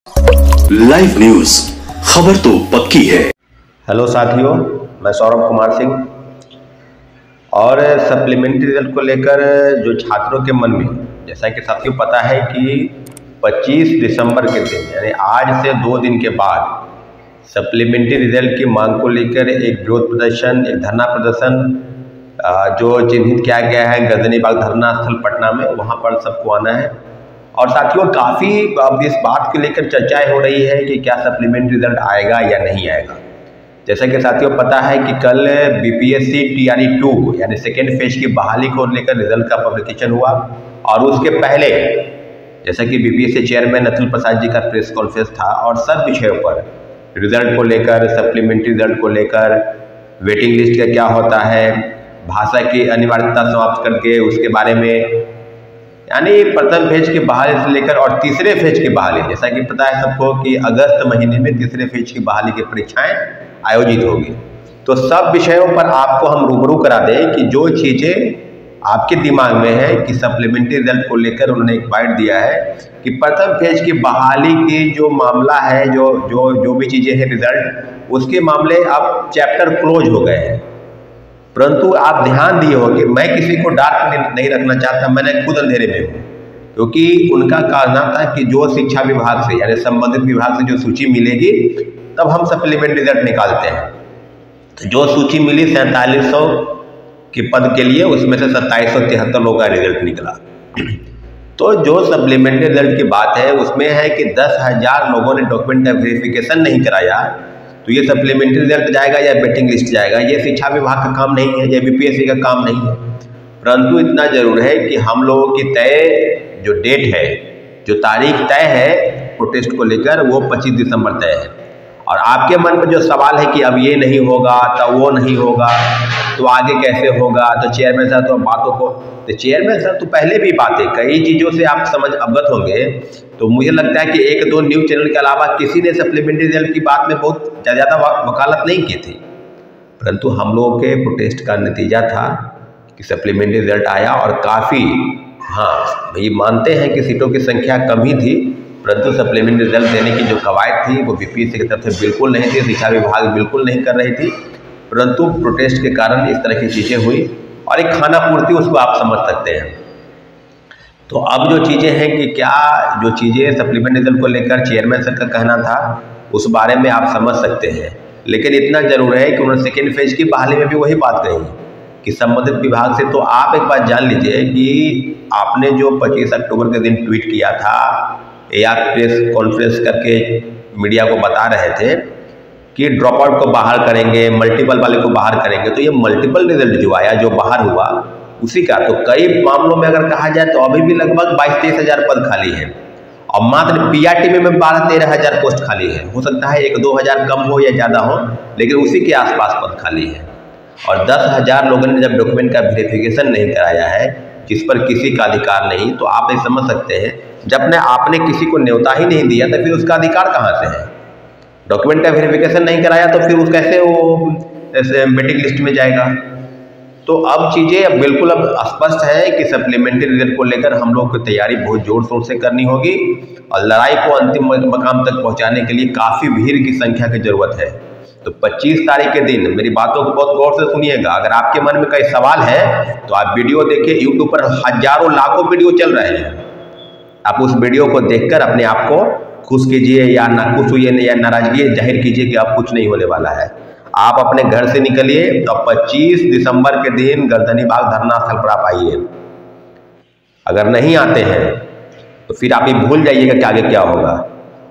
Live news, खबर तो पक्की है। हेलो साथियों, मैं सौरभ कुमार सिंह। और सप्लीमेंट्री रिजल्ट को लेकर जो छात्रों के मन में, जैसा कि साथियों पता है कि 25 दिसंबर के दिन यानी आज से 2 दिन के बाद सप्लीमेंट्री रिजल्ट की मांग को लेकर एक विरोध प्रदर्शन, एक धरना प्रदर्शन जो चिन्हित किया गया है गर्दनी बाग धरना स्थल पटना में, वहाँ पर सबको आना है। और साथियों काफ़ी अब इस बात को लेकर चर्चाएं हो रही है कि क्या सप्लीमेंट्री रिजल्ट आएगा या नहीं आएगा। जैसा कि साथियों पता है कि कल बीपीएससी टीआरई 2 यानी सेकेंड फेज की बहाली को लेकर रिजल्ट का पब्लिकेशन हुआ। और उसके पहले जैसा कि बीपीएससी चेयरमैन अतुल प्रसाद जी का प्रेस कॉन्फ्रेंस था और सब विषयों पर रिजल्ट को लेकर, सप्लीमेंट्री रिजल्ट को लेकर, वेटिंग लिस्ट का क्या होता है, भाषा की अनिवार्यता समाप्त करके उसके बारे में, यानी प्रथम फेज की बहाली से लेकर और तीसरे फेज की बहाली, जैसा कि पता है सबको कि अगस्त महीने में तीसरे फेज की बहाली की परीक्षाएं आयोजित होगी। तो सब विषयों पर आपको हम रूबरू करा दें कि जो चीज़ें आपके दिमाग में है कि सप्लीमेंट्री रिजल्ट को लेकर उन्होंने एक बाइट दिया है कि प्रथम फेज की बहाली की जो मामला है, जो भी चीज़ें हैं रिजल्ट, उसके मामले अब चैप्टर क्लोज हो गए हैं। परंतु आप ध्यान दिए होंगे, मैं किसी को डार्क नहीं रखना चाहता, मैंने खुद अंधेरे में हूँ, क्योंकि उनका कहना था कि जो शिक्षा विभाग से यानी संबंधित विभाग से जो सूची मिलेगी तब हम सप्लीमेंट्री रिजल्ट निकालते हैं। तो जो सूची मिली 4700 के पद के लिए, उसमें से 2773 लोगों का रिजल्ट निकला। तो जो सप्लीमेंट्री रिजल्ट की बात है उसमें है कि 10,000 लोगों ने डॉक्यूमेंट का वेरिफिकेशन नहीं कराया, तो ये सप्लीमेंट्री रिजल्ट जाएगा या वेटिंग लिस्ट जाएगा, ये शिक्षा विभाग का काम नहीं है, ये बीपीएससी का काम नहीं है। परंतु इतना जरूर है कि हम लोगों की तय जो डेट है, जो तारीख तय है प्रोटेस्ट को लेकर, वो 25 दिसंबर तय है। और आपके मन में जो सवाल है कि अब ये नहीं होगा तो वो नहीं होगा तो आगे कैसे होगा, तो चेयरमैन साहब तो बातों को, तो चेयरमैन साहब तो पहले भी बातें कई चीज़ों से आप समझ अवगत होंगे। तो मुझे लगता है कि 1-2 न्यूज़ चैनल के अलावा किसी ने सप्लीमेंट्री रिजल्ट की बात में बहुत ज़्यादा वकालत नहीं की थी। परंतु हम लोगों के प्रोटेस्ट का नतीजा था कि सप्लीमेंट्री रिजल्ट आया और काफ़ी, हाँ ये मानते हैं कि सीटों की संख्या कम ही थी, परंतु सप्लीमेंट्री रिजल्ट देने की जो कवायद थी वो बीपीएससी की तरफ से बिल्कुल नहीं थी, शिक्षा विभाग बिल्कुल नहीं कर रही थी। परंतु प्रोटेस्ट के कारण इस तरह की चीज़ें हुई और एक खाना पूर्ति उसको आप समझ सकते हैं। तो अब जो चीज़ें हैं कि क्या जो चीज़ें सप्लीमेंट्री रिजल्ट को लेकर चेयरमैन सर का कहना था उस बारे में आप समझ सकते हैं, लेकिन इतना जरूर है कि उन्होंने सेकेंड फेज की बहाली में भी वही बात कही कि संबंधित विभाग से। तो आप एक बात जान लीजिए कि आपने जो 25 अक्टूबर के दिन ट्वीट किया था या प्रेस कॉन्फ्रेंस करके मीडिया को बता रहे थे कि ड्रॉप आउट को बाहर करेंगे, मल्टीपल वाले को बाहर करेंगे, तो ये मल्टीपल रिजल्ट जो आया, जो बाहर हुआ उसी का। तो कई मामलों में अगर कहा जाए तो अभी भी लगभग 22-23 हज़ार पद खाली है और मात्र पीआरटी में 12-13 हज़ार पोस्ट खाली है। हो सकता है 1-2 हज़ार कम हो या ज़्यादा हो, लेकिन उसी के आसपास पद खाली है। और 10,000 लोगों ने जब डॉक्यूमेंट का वेरिफिकेशन नहीं कराया है, जिस पर किसी का अधिकार नहीं, तो आप ये समझ सकते हैं जब आपने किसी को न्योता ही नहीं दिया तो फिर उसका अधिकार कहाँ से है। डॉक्यूमेंट का वेरिफिकेशन नहीं कराया तो फिर उस कैसे वो वेटिंग लिस्ट में जाएगा। तो अब चीज़ें अब बिल्कुल अब स्पष्ट है कि सप्लीमेंट्री रिजल्ट को लेकर हम लोग को तैयारी बहुत जोर शोर से करनी होगी और लड़ाई को अंतिम मकाम तक पहुंचाने के लिए काफ़ी भीड़ की संख्या की जरूरत है। तो 25 तारीख के दिन मेरी बातों को बहुत गौर से सुनिएगा। अगर आपके मन में कोई सवाल है तो आप वीडियो देखिए, यूट्यूब पर हजारों लाखों वीडियो चल रहे हैं, आप उस वीडियो को देखकर अपने आप को खुश कीजिए या ना खुश हुई या नाराजगी जाहिर कीजिए कि अब कुछ नहीं होने वाला है। आप अपने घर से निकलिए तो 25 दिसंबर के दिन गर्दनी बाग धरना स्थल पर आप आइए। अगर नहीं आते हैं तो फिर आप ये भूल जाइएगा कि आगे क्या होगा।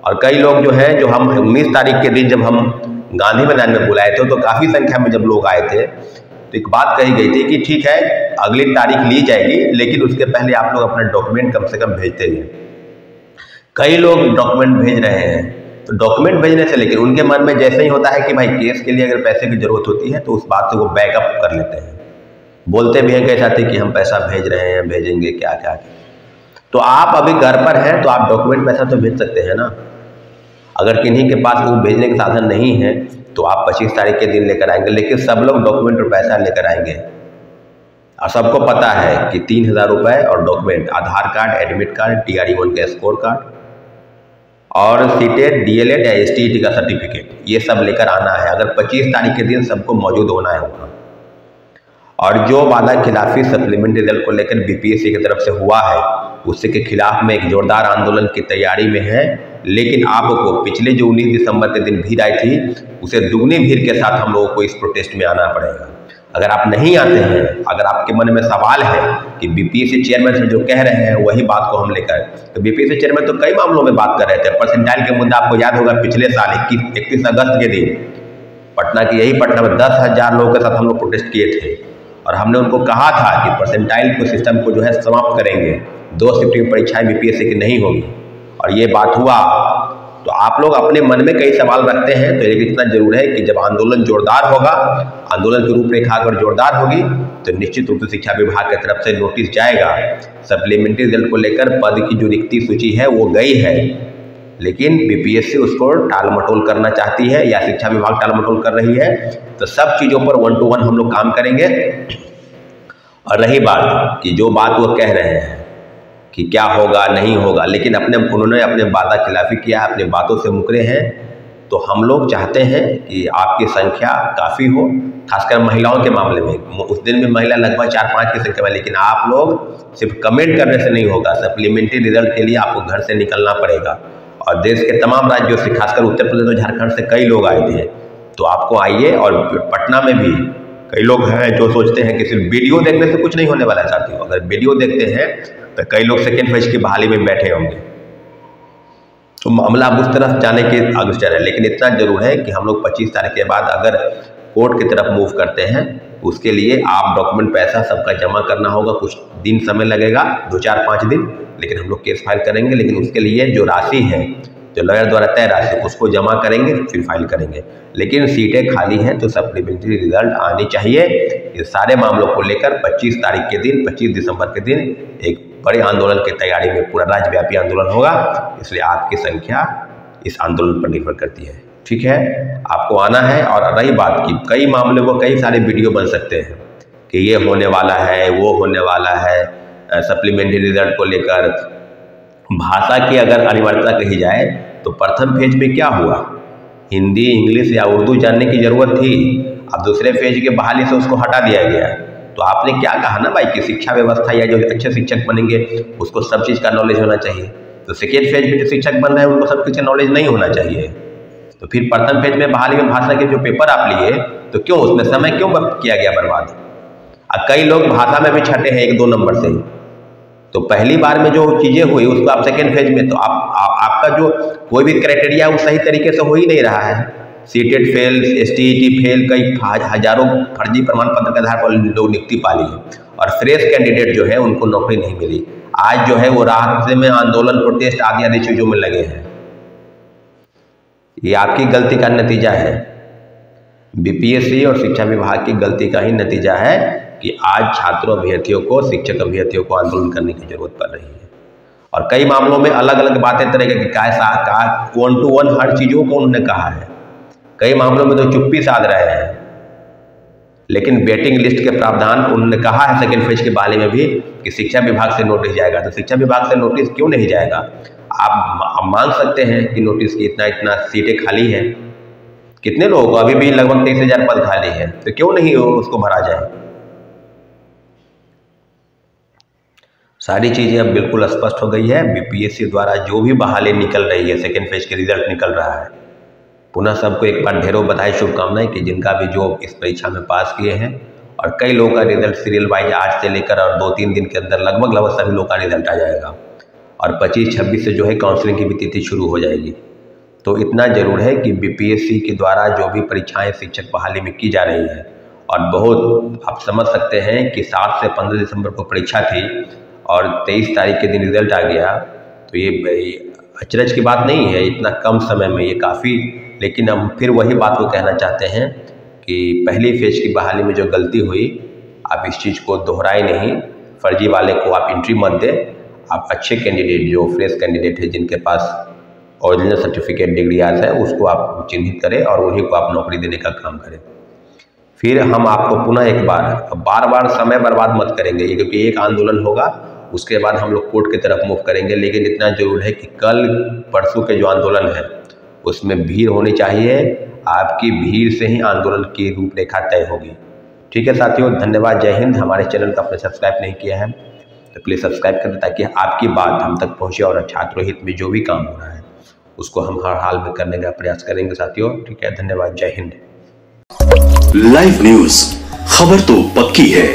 और कई लोग जो हैं, जो हम 19 तारीख के दिन जब हम गांधी मैदान में बुलाए थे तो काफ़ी संख्या में जब लोग आए थे तो एक बात कही गई थी कि ठीक है अगली तारीख ली जाएगी, लेकिन उसके पहले आप लोग अपना डॉक्यूमेंट कम से कम भेजते हैं। कई लोग डॉक्यूमेंट भेज रहे हैं, तो डॉक्यूमेंट भेजने से लेकिन उनके मन में जैसे ही होता है कि भाई केस के लिए अगर पैसे की ज़रूरत होती है तो उस बात से वो बैकअप कर लेते हैं, बोलते भी हैं कई साथी कि हम पैसा भेज रहे हैं, भेजेंगे क्या क्या। तो आप अभी घर पर हैं तो आप डॉक्यूमेंट पैसा तो भेज सकते हैं ना। अगर किन्हीं के पास वो भेजने के साधन नहीं है तो आप 25 तारीख के दिन लेकर आएंगे, लेकिन सब लोग डॉक्यूमेंट और पैसा लेकर आएंगे। और सबको पता है कि 3,000 रुपये और डॉक्यूमेंट, आधार कार्ड, एडमिट कार्ड, TRE 1 का स्कोर कार्ड और सीटेट, डीएलएड या एसटीईटी का सर्टिफिकेट, ये सब लेकर आना है। अगर 25 तारीख के दिन सबको मौजूद होना है वहाँ। और जो वादा खिलाफी सप्लीमेंट्री रिजल्ट को लेकर बीपीएससी की तरफ से हुआ है, उसके के खिलाफ में एक जोरदार आंदोलन की तैयारी में है। लेकिन आपको पिछले जो 19 दिसंबर के दिन भीड़ आई थी, उसे दुगनी भीड़ के साथ हम लोगों को इस प्रोटेस्ट में आना पड़ेगा। अगर आप नहीं आते हैं, अगर आपके मन में सवाल है कि बीपीएससी चेयरमैन से जो कह रहे हैं वही बात को हम लेकर, तो बीपीएससी चेयरमैन तो कई मामलों में बात कर रहे थे। परसेंटाइल के मुद्दा आपको याद होगा, पिछले साल 31 अगस्त के दिन पटना में 10,000 लोगों के साथ हम लोग प्रोटेस्ट किए थे और हमने उनको कहा था कि परसेंटाइल को सिस्टम को जो है समाप्त करेंगे, 2 शिफ्टिंग परीक्षाएं बीपीएससी की नहीं होगी, और ये बात हुआ। तो आप लोग अपने मन में कई सवाल रखते हैं, तो लेकिन इतना जरूर है कि जब आंदोलन जोरदार होगा, आंदोलन की रूपरेखा अगर जोरदार होगी, तो निश्चित रूप से शिक्षा विभाग की तरफ से नोटिस जाएगा। सप्लीमेंट्री रिजल्ट को लेकर पद की जो रिक्ति सूची है वो गई है, लेकिन बीपीएससी उसको टाल मटोल करना चाहती है या शिक्षा विभाग टाल मटोल कर रही है। तो सब चीज़ों पर 1 to 1 हम लोग काम करेंगे। और रही बात कि जो बात वो कह रहे हैं कि क्या होगा नहीं होगा, लेकिन उन्होंने अपने वादा खिलाफी किया, अपने बातों से मुकरे हैं। तो हम लोग चाहते हैं कि आपकी संख्या काफ़ी हो, खासकर महिलाओं के मामले में। उस दिन में महिला लगभग 4-5 की संख्या में, लेकिन आप लोग सिर्फ कमेंट करने से नहीं होगा। सप्लीमेंट्री रिजल्ट के लिए आपको घर से निकलना पड़ेगा। और देश के तमाम राज्यों से, खासकर उत्तर प्रदेश और झारखंड से कई लोग आए थे, तो आपको आइए। और पटना में भी कई लोग हैं जो सोचते हैं कि सिर्फ वीडियो देखने से कुछ नहीं होने वाला है। साथियों, अगर वीडियो देखते हैं तो कई लोग सेकेंड फेज की बहाली में बैठे होंगे, तो मामला उस तरफ जाने के अग्रसर है। लेकिन इतना जरूर है कि हम लोग 25 तारीख के बाद अगर कोर्ट की तरफ मूव करते हैं, उसके लिए आप डॉक्यूमेंट पैसा सबका जमा करना होगा। कुछ दिन समय लगेगा, 2-4-5 दिन, लेकिन हम लोग केस फाइल करेंगे। लेकिन उसके लिए जो राशि है, जो लॉयर द्वारा तय राशि, उसको जमा करेंगे, फिर फाइल करेंगे। लेकिन सीटें खाली हैं, तो सप्लीमेंट्री रिजल्ट आनी चाहिए। ये सारे मामलों को लेकर 25 तारीख के दिन, 25 दिसंबर के दिन एक बड़े आंदोलन की तैयारी में, पूरा राज्यव्यापी आंदोलन होगा। इसलिए आपकी संख्या इस आंदोलन पर निर्भर करती है। ठीक है, आपको आना है। और रही बात की कई मामले को कई सारे वीडियो बन सकते हैं कि ये होने वाला है, वो होने वाला है। सप्लीमेंट्री रिजल्ट को लेकर भाषा की अगर अनिवार्यता कही जाए, तो प्रथम फेज में क्या हुआ, हिंदी, इंग्लिश या उर्दू जानने की ज़रूरत थी। अब दूसरे फेज के बहाली से उसको हटा दिया गया। तो आपने क्या कहा ना भाई कि शिक्षा व्यवस्था या जो अच्छे शिक्षक बनेंगे उसको सब चीज़ का नॉलेज होना चाहिए। तो सेकेंड फेज में जो शिक्षक बन रहे हैं उनको सब चीज़ का नॉलेज नहीं होना चाहिए। तो फिर प्रथम फेज में बहाली में भाषा के जो पेपर आप लिए, तो क्यों उसमें समय क्यों किया गया बर्बाद। अब कई लोग भाषा में भी छठे हैं 1-2 नंबर से। तो पहली बार में जो चीज़ें हुई उसको आप सेकेंड फेज में, तो आपका जो कोई भी क्राइटेरिया वो सही तरीके से हो ही नहीं रहा है। सीटेट फेल, एसटीईटी फेल, कई हजारों फर्जी प्रमाण पत्र के आधार पर लोग नियुक्ति पा ली है। और फ्रेश कैंडिडेट जो है उनको नौकरी नहीं मिली। आज जो है वो रास्ते में आंदोलन, प्रोटेस्ट आदि चीज़ों में लगे हैं। ये आपकी गलती का नतीजा है, बीपीएससी और शिक्षा विभाग की गलती का ही नतीजा है कि आज छात्रों अभ्यर्थियों को, शिक्षक अभ्यर्थियों को आंदोलन करने की जरूरत पड़ रही है। और कई मामलों में अलग अलग बातें तरह के 1 to 1 हर चीज़ों को उन्होंने कहा है। कई मामलों में तो चुप्पी साध रहे हैं। लेकिन वेटिंग लिस्ट के प्रावधान उन्होंने कहा है सेकेंड फेज के बारे में भी कि शिक्षा विभाग से नोटिस जाएगा। तो शिक्षा विभाग से नोटिस क्यों नहीं जाएगा? आप मान सकते हैं कि नोटिस की इतना सीटें खाली हैं, कितने लोगों को, अभी भी लगभग 23,000 पद खाली है, तो क्यों नहीं उसको भरा जाए। सारी चीज़ें अब बिल्कुल स्पष्ट हो गई है। बीपीएससी द्वारा जो भी बहाली निकल रही है, सेकेंड फेज के रिजल्ट निकल रहा है, पुनः सबको एक बार ढेरों बधाई, शुभकामनाएं कि जिनका भी जो इस परीक्षा में पास किए हैं। और कई लोगों का रिजल्ट सीरियल वाइज आज से लेकर और 2-3 दिन के अंदर लगभग सभी लोगों का रिजल्ट आ जाएगा। और 25-26 से जो है काउंसलिंग की भी तिथि शुरू हो जाएगी। तो इतना जरूर है कि बीपीएससी के द्वारा जो भी परीक्षाएं शिक्षक बहाली में की जा रही है, और बहुत आप समझ सकते हैं कि 7 से 15 दिसंबर को परीक्षा थी और 23 तारीख के दिन रिजल्ट आ गया। तो ये अचरज की बात नहीं है, इतना कम समय में ये काफ़ी। लेकिन हम फिर वही बात को कहना चाहते हैं कि पहली फेज की बहाली में जो गलती हुई, आप इस चीज़ को दोहराए नहीं। फर्जी वाले को आप एंट्री मत दें। आप अच्छे कैंडिडेट, जो फ्रेश कैंडिडेट है, जिनके पास ओरिजिनल सर्टिफिकेट, डिग्रियाज है, उसको आप चिन्हित करें और उन्हीं को आप नौकरी देने का काम करें। फिर हम आपको पुनः एक बार बार समय बर्बाद मत करेंगे, क्योंकि एक आंदोलन होगा, उसके बाद हम लोग कोर्ट की तरफ मूव करेंगे। लेकिन इतना जरूर है कि कल परसों के जो आंदोलन है उसमें भीड़ होनी चाहिए। आपकी भीड़ से ही आंदोलन की रूपरेखा तय होगी। ठीक है साथियों, धन्यवाद, जय हिंद। हमारे चैनल को आपने सब्सक्राइब नहीं किया है तो प्लीज़ सब्सक्राइब करें ताकि आपकी बात हम तक पहुँचे और छात्रों हित में जो भी काम हो रहा है उसको हम हर हाल में करने का प्रयास करेंगे साथियों। ठीक है, धन्यवाद, जय हिंद। लाइव न्यूज, खबर तो पक्की है।